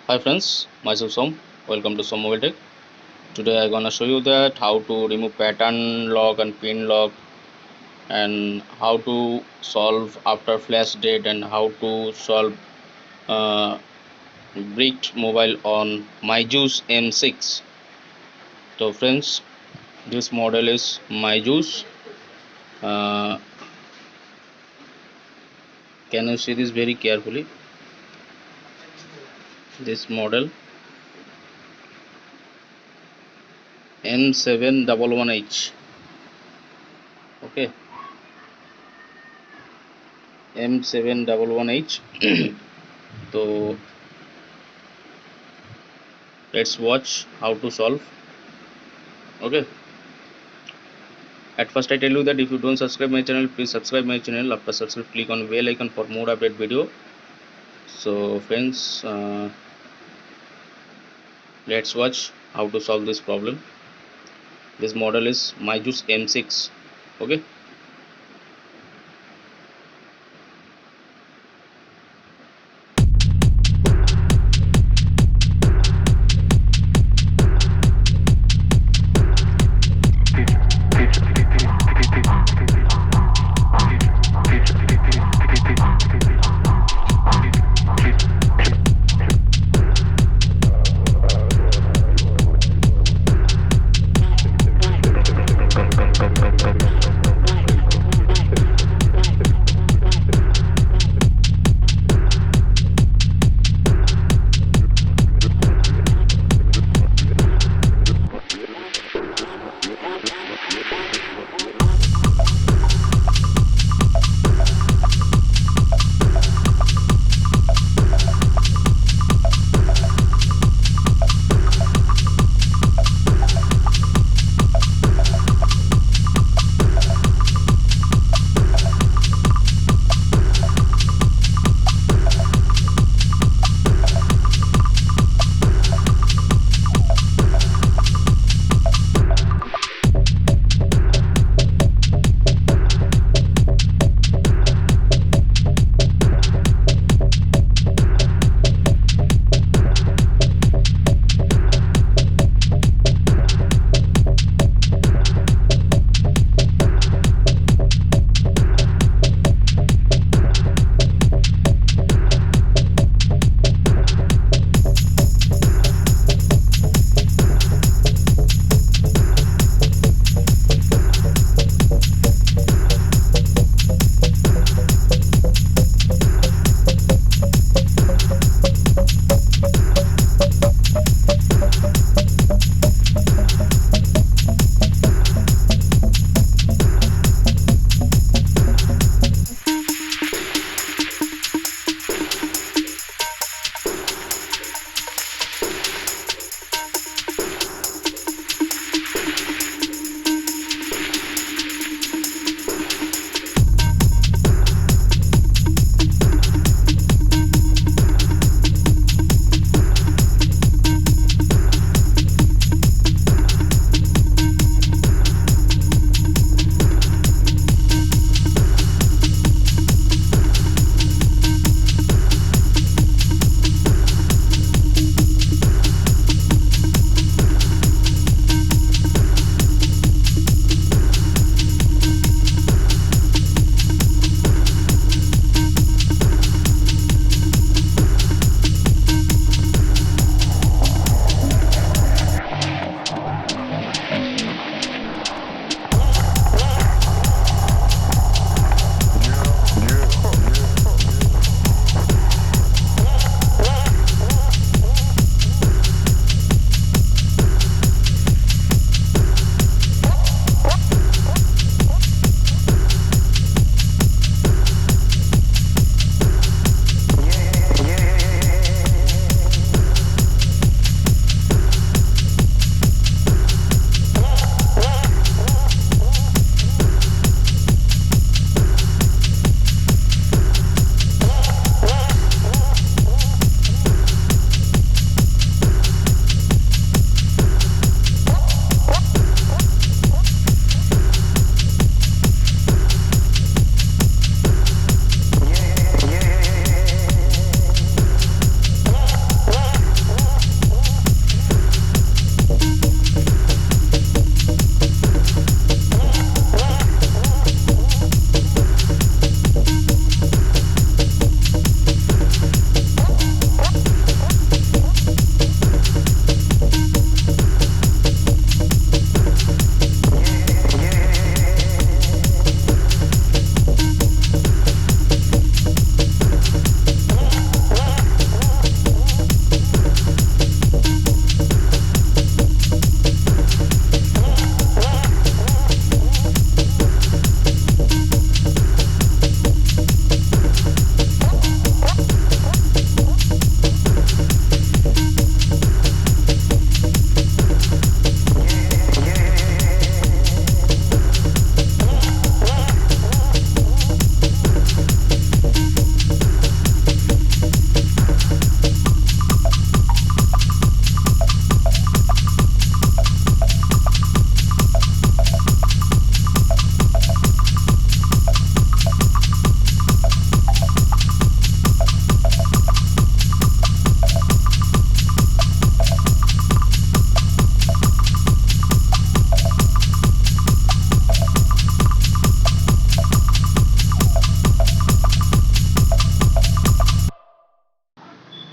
Hi friends, myself Som. Welcome to Som Mobile Tech. Today I'm gonna show you that how to remove pattern lock and pin lock, and how to solve after flash date, and how to solve uh, bricked mobile on MeiZu's M6. So friends, this model is MeiZu's. Uh, can you see this very carefully? This model M711H. Okay, M711H. So let's watch how to solve. Okay, at first I tell you that if you don't subscribe my channel, please subscribe my channel. After subscribe, click on bell icon for more update video. So friends, let's watch how to solve this problem. This model is MeiZu's M6. Okay,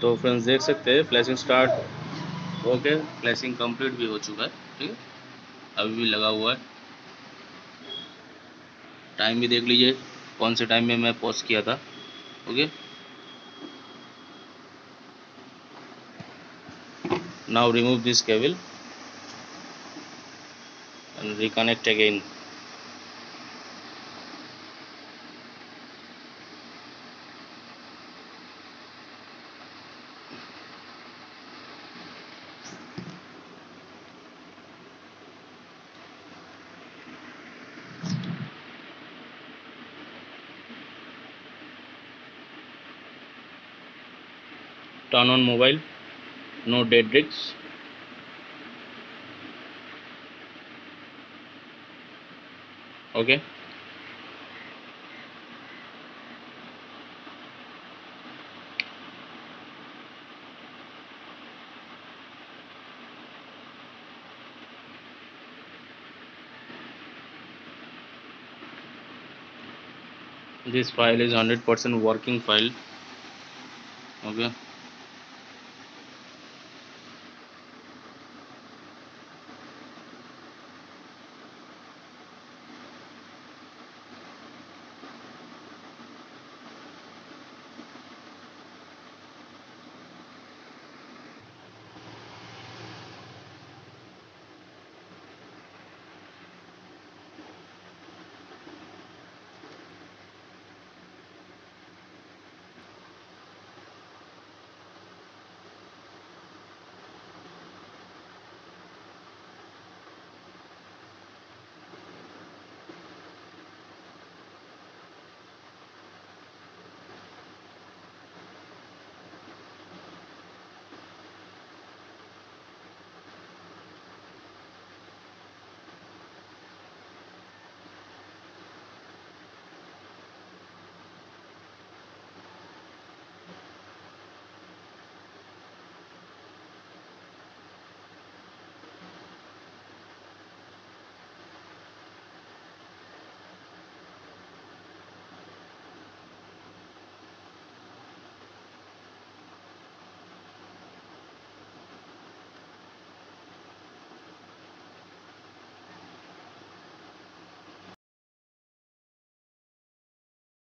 तो friends देख सकते हैं flashing start okay, flashing complete भी हो चुका है। ठीक है, अभी भी लगा हुआ है। टाइम भी देख लीजिए कौन से टाइम में मैं पॉज किया था। Okay, now remove this cable and reconnect again. Turn on mobile, no dead risks. Okay, this file is 100% working file. Okay,